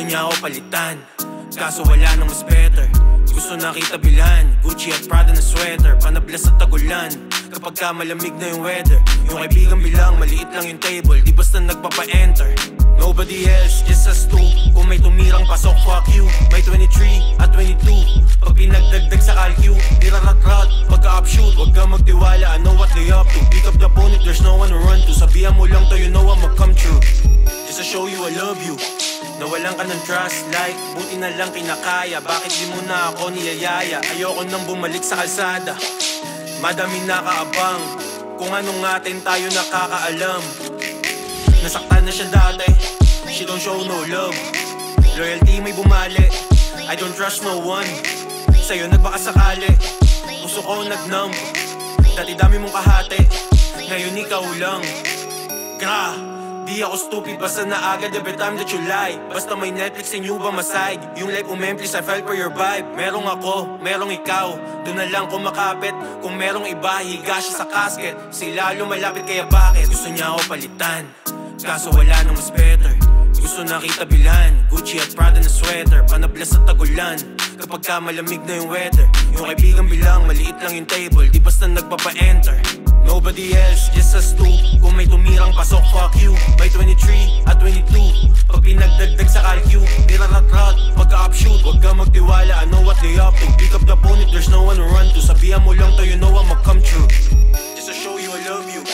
Gusto niya ako palitan, kaso wala nang mas better. Gusto na kita bilhan, Gucci at Prada na sweater. Panablas sa tagulan, kapag ka malamig na yung weather. Yung kaibigan bilang, maliit lang yung table, di basta nagpapa-enter. Nobody else, just us two. Kung may tumirang pasok, fuck you. May 23 at 22, pag pinagdagdag sa calcu, nirarat-rat, pagka-upshoot. Huwag ka magtiwala, I know what they up to. Pick up the phone if there's no one to run to. Sabihan mo lang to, you know I'ma come true. Just to show you I love you. Nawalan ka ng trust, like, buti na lang kinakaya. Bakit di mo na ako niyayaya? Ayoko nang bumalik sa kalsada, madaming nakaabang, kung anong atin tayo nakakaalam. Nasaktan na siya dati, she don't show no love. Loyalty may bumali, I don't trust no one. Sa'yo nagbakasakali, puso ko nag-numb. Dati dami mong kahati, ngayon ikaw lang. Gra, di ako stupid, basta na agad every time that you lie. Basta may Netflix and you by my side. Yung life umemplis, I fell for your vibe. Merong ako, merong ikaw, doon na lang kumakapit. Kung merong iba, higa siya sa casket. Sila lumalapit kaya bakit? Gusto niya ako palitan, kaso wala nang mas better. Gusto na kita bilhan, Gucci at Prada na sweater. Panablas sa tagulan, kapag ka malamig na yung weather. Yung kaibigan bilang, maliit lang yung table, di basta nagpapa-enter. Nobody else, just us two. Kung may tumirang pasok, fuck you. May 23 at 22, pag pinagdagdag sa calcu, nirarat-rat, pagka-upshoot. Huwag ka magtiwala, I know what they up to. Pick up the phone if there's no one to run to. Sabihan mo lang to, you know I'ma come true. Just to show you I love you.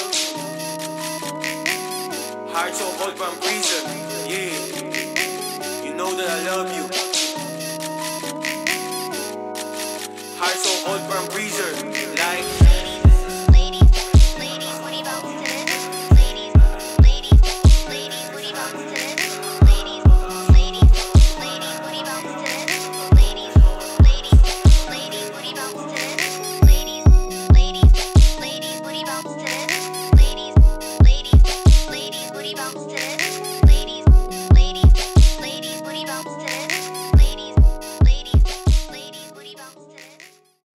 Heart so cold from freezer, yeah. You know that I love you. Heart so cold from freezer.